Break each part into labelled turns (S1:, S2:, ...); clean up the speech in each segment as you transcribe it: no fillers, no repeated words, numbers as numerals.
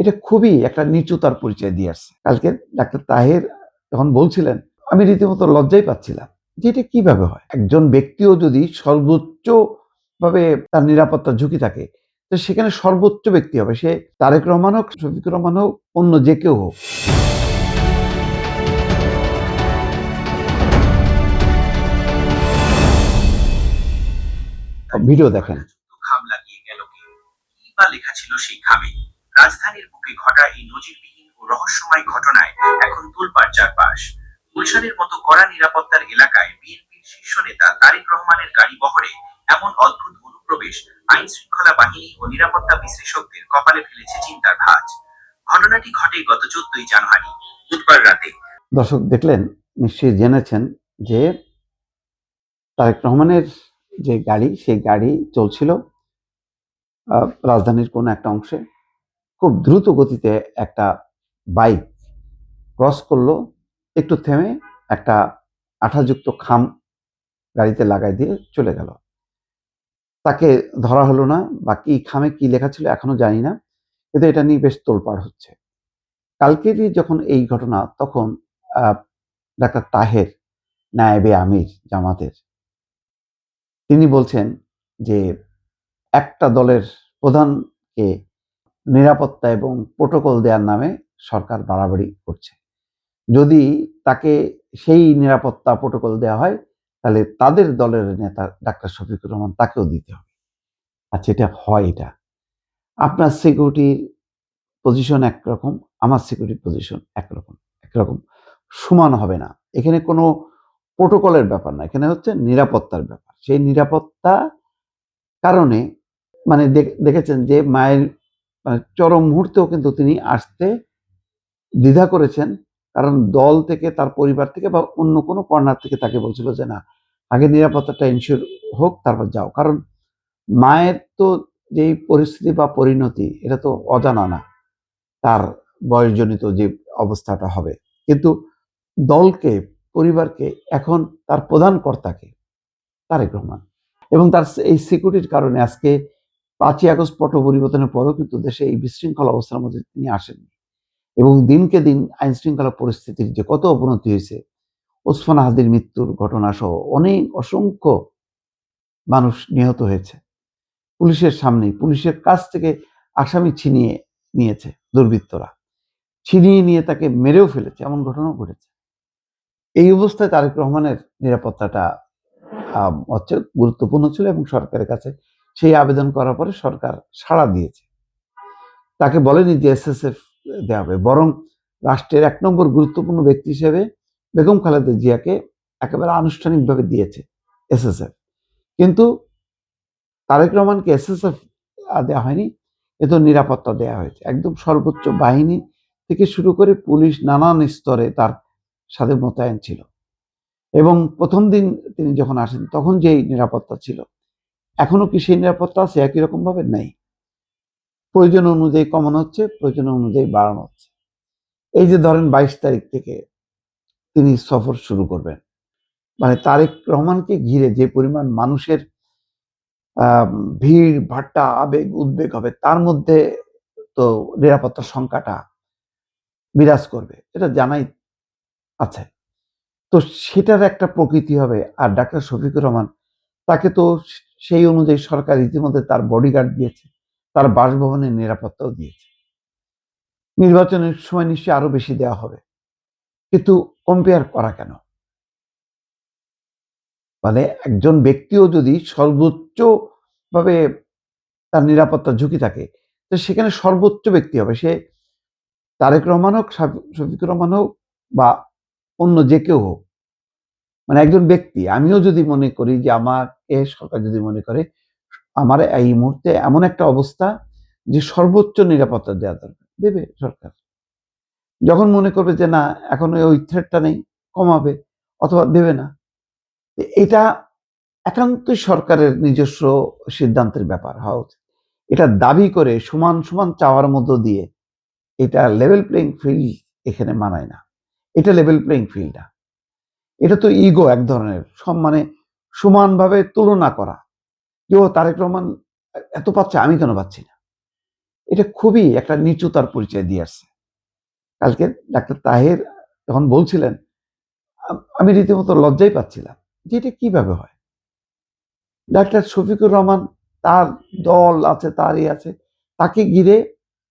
S1: এটা খুবই একটা নিচুতার পরিচয় দিয়ে আসছে। কালকে ডাক্তার তাহের যখন বলছিলেন, আমি রীতিমতো লজ্জাই পাচ্ছিলাম যে এটা কিভাবে হয়। একজন ব্যক্তিও যদি সর্বোচ্চ ভাবে তার নিরাপত্তার ঝুঁকি থাকে, তো সেখানে সর্বোচ্চ ব্যক্তি হবে, সে তারেক রহমান হোক, শফিকুর রহমান হোক, অন্য যে কেউ হোক। ভিডিও দেখেন।
S2: খাম লাগিয়ে গেল কে? কি বা লেখা ছিল সেই খামে? রাজধানীর বুকে ঘটা এই নজিরবিহীন ও রহস্যময় ঘটনায় এখন তোলপাড় চারপাশ। গুলশানের মতো কড়া নিরাপত্তার এলাকায় বিএনপির শীর্ষ নেতা তারেক রহমানের গাড়ি বহরে এমন অদ্ভুত অনুপ্রবেশ আইন শৃঙ্খলা বাহিনী ও নিরাপত্তা বিশ্লেষকদের কপালে ফেলেছে চিন্তার ভাঁজ। ঘটনাটি ঘটে গত 14ই জানুয়ারি বুধবার রাতে।
S1: দর্শক দেখলেন, নিশ্চয়ই জেনেছেন যে তারেক রহমানের যে গাড়ি, সেই গাড়ি চলছিল রাজধানীর কোনো একটা অংশে। খুব দ্রুত গতিতে একটা বাইক ক্রস করলো, একটু থেমে একটা আঠাযুক্ত খাম গাড়িতে লাগাই দিয়ে চলে গেল। তাকে ধরা হলো না, বা কি খামে কি লেখা ছিল এখনো জানি না, কিন্তু এটা নিয়ে বেশ তোলপাড় হচ্ছে। কালকেরই যখন এই ঘটনা, তখন ডাক্তার তাহের, নায়েবে আমির জামাতের, তিনি বলছেন যে একটা দলের প্রধানকে নিরাপত্তা এবং প্রোটোকল দেওয়ার নামে সরকার বাড়াবাড়ি করছে। যদি তাকে সেই নিরাপত্তা প্রোটোকল দেওয়া হয়, তাহলে তাদের দলের নেতা ডাক্তার শফিকুর রহমান, তাকেও দিতে হবে। আচ্ছা, এটা হয়? এটা আপনার সিকিউরিটির পজিশন একরকম, আমার সিকিউরিটি পজিশন একরকম, একরকম সমান হবে না। এখানে কোনো প্রোটোকলের ব্যাপার না, এখানে হচ্ছে নিরাপত্তার ব্যাপার। সেই নিরাপত্তা কারণে মানে দেখেছেন যে মায়ের মানে চরম মুহূর্তেও কিন্তু তিনি আসতে দ্বিধা করেছেন, কারণ দল থেকে, তার পরিবার থেকে বা অন্য কোনো কর্নার থেকে তাকে বলছিল যে না, আগে নিরাপত্তাটা ইনশিওর হোক, তারপর যাও। কারণ মায়ের তো যেই পরিস্থিতি বা পরিণতি, এটা তো অজানা না, তার বয়সজনিত যে অবস্থাটা হবে। কিন্তু দলকে, পরিবারকে, এখন তার প্রধান কর্তাকে, তারেক রহমান, এবং তার এই সিকিউরিটির কারণে আজকে 5ই আগস্ট পট পরিবর্তনের পরেও কিন্তু দেশে এই বিশৃঙ্খল অবস্থার মধ্যে তিনি আসেননি। এবং দিনকে দিন আইন শৃঙ্খলা পরিস্থিতির যে কত অবনতি হয়েছে, ওসমান হাদির মৃত্যুর ঘটনা সহ অনেক অসংখ্য মানুষ নিহত হয়েছে পুলিশের সামনেই। পুলিশের কাছ থেকে আসামি ছিনিয়ে নিয়েছে দুর্বৃত্তরা, ছিনিয়ে নিয়ে তাকে মেরেও ফেলেছে, এমন ঘটনাও ঘটেছে। এই অবস্থায় তারেক রহমানের নিরাপত্তাটা হচ্ছে গুরুত্বপূর্ণ ছিল, এবং সরকারের কাছে সেই আবেদন করার পরে সরকার সাড়া দিয়েছে। তাকে বলেনি যে এসএসএফ দেওয়া হবে, বরং রাষ্ট্রের 1 নম্বর গুরুত্বপূর্ণ ব্যক্তি হিসেবে বেগম খালেদা জিয়াকে একেবারে আনুষ্ঠানিকভাবে দিয়েছে এসএসএফ। কিন্তু তারেক রহমানকে এসএসএফ দেওয়া হয়নি, কিন্তু নিরাপত্তা দেওয়া হয়েছে। একদম সর্বোচ্চ বাহিনী থেকে শুরু করে পুলিশ নানান স্তরে তার সাথে মোতায়েন ছিল। এবং প্রথম দিন তিনি যখন আসেন, তখন যেই নিরাপত্তা ছিল, এখনো কি সেই নিরাপত্তা আছে? একই রকম ভাবে নেই। প্রয়োজন অনুযায়ী কমানো হচ্ছে, প্রয়োজন অনুযায়ী বাড়ানো হচ্ছে। এই যে ধরেন 22 তারিখ থেকে তিনি সফর শুরু করবেন, মানে তারেক রহমানকে ঘিরে যে পরিমাণ মানুষের ভিড় ভাট্টা, আবেগ উদ্বেগ হবে, তার মধ্যে তো নিরাপত্তার সংখ্যাটা বিরাজ করবে, এটা জানাই আছে। তো সেটার একটা প্রকৃতি হবে। আর ডাক্তার শফিকুর রহমান, তাকে তো সেই অনুযায়ী সরকার ইতিমধ্যে তার বডিগার্ড দিয়েছে, তার বাসভবনের নিরাপত্তাও দিয়েছে। নির্বাচনের সময় নিশ্চয়ই আরো বেশি দেওয়া হবে, কিন্তু কম্পেয়ার করা কেন? মানে একজন ব্যক্তিও যদি সর্বোচ্চ ভাবে তার নিরাপত্তার ঝুঁকি থাকে, তো সেখানে সর্বোচ্চ ব্যক্তি হবে, সে তারেক রহমান হোক, শফিকুর রহমান হোক, বা অন্য যে কেউ হোক। মানে একজন ব্যক্তি, আমিও যদি মনে করি যে আমাকে সরকার যদি মনে করে আমার এই মুহূর্তে এমন একটা অবস্থা যে সর্বোচ্চ নিরাপত্তা দেওয়া দরকার, দেবে সরকার। যখন মনে করবে যে না, এখন ওই থ্রেটটা নেই, কমাবে, অথবা দেবে না। এটা একান্তই সরকারের নিজস্ব সিদ্ধান্তের ব্যাপার হওয়া উচিত। এটা দাবি করে সমান সমান চাওয়ার মধ্য দিয়ে, এটা লেভেল প্লেইং ফিল্ড এখানে মানায় না। এটা লেভেল প্লেইং ফিল্ড না, এটা তো ইগো এক ধরনের, সব মানে সমানভাবে তুলনা করা, যে ও তারেক রহমান এত পাচ্ছে, আমি কেন পাচ্ছি না। এটা খুবই একটা নিচুতার পরিচয় দিয়ে আসছে। কালকে ডাক্তার তাহের যখন বলছিলেন, আমি রীতিমতো লজ্জাই পাচ্ছিলাম যে এটা কিভাবে হয়। ডাক্তার শফিকুর রহমান, তার দল আছে, তারই আছে, তাকে ঘিরে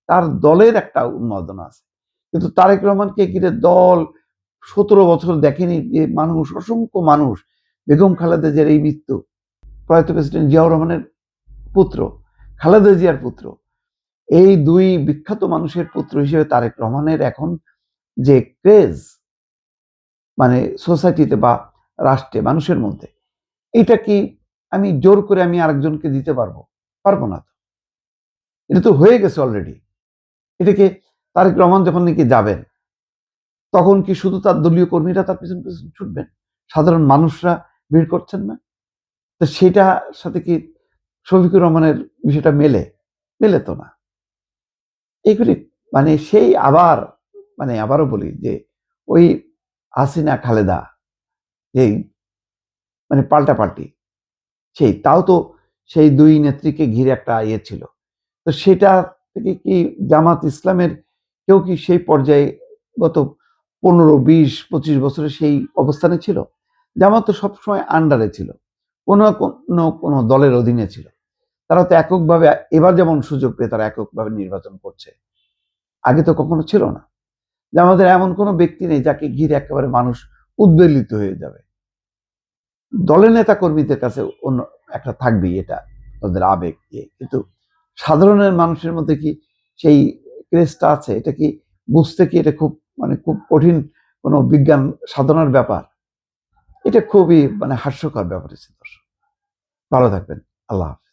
S1: তার দলের একটা উন্মাদনা আছে, কিন্তু তারেক রহমানকে ঘিরে দল 17 বছর দেখেনি যে মানুষ, অসংখ্য মানুষ, বেগম খালেদা জিয়ার এই মৃত্যু, প্রয়াত প্রেসিডেন্ট জিয়াউর রহমানের পুত্র, খালেদা জিয়ার পুত্র, এই দুই বিখ্যাত মানুষের পুত্র হিসেবে তারেক রহমানের এখন যে ক্রেজ, মানে সোসাইটিতে বা রাষ্ট্রে মানুষের মধ্যে, এটা কি আমি জোর করে আমি আরেকজনকে দিতে পারবো? পারবো না তো। এটা তো হয়ে গেছে অলরেডি। এটাকে তারেক রহমান যখন নাকি যাবেন, তখন কি শুধু তার দলীয় কর্মীরা তার পিছন পিছন ছুটবেন? সাধারণ মানুষরা ভিড় করছেন না? তো সেটার সাথে কি শফিকুর রহমানের বিষয়টা মেলে? মেলে তো না। এইগুলি মানে সেই আবার, মানে আবারও বলি যে ওই হাসিনা খালেদা, এই মানে পাল্টাপাল্টি, সেই তাও তো সেই দুই নেত্রীকে ঘিরে একটা ইয়ে ছিল। তো সেটা থেকে কি জামাত ইসলামের কেউ কি সেই পর্যায়ে গত 15, 20, 25 বছরে সেই অবস্থানে ছিল? জামাত তো সবসময় আন্ডারে ছিল, কোনো দলের অধীনে ছিল। তারা তো এককভাবে, এবার যেমন সুযোগ পেয়ে তারা এককভাবে নির্বাচন করছে, আগে তো কখনো ছিল না। যে আমাদের এমন কোনো ব্যক্তি নেই যাকে ঘিরে একেবারে মানুষ উদ্বেলিত হয়ে যাবে। দলের নেতা কর্মীদের কাছে অন্য একটা থাকবেই, এটা তাদের আবেগ ইয়ে, কিন্তু সাধারণের মানুষের মধ্যে কি সেই ক্রেজটা আছে? এটা কি বুঝতে কি এটা খুব, মানে খুব কঠিন কোনো বিজ্ঞান সাধনার ব্যাপার? এটা খুবই মানে হাস্যকর ব্যাপার ছিল। ভালো থাকবেন। আল্লাহ হাফেজ।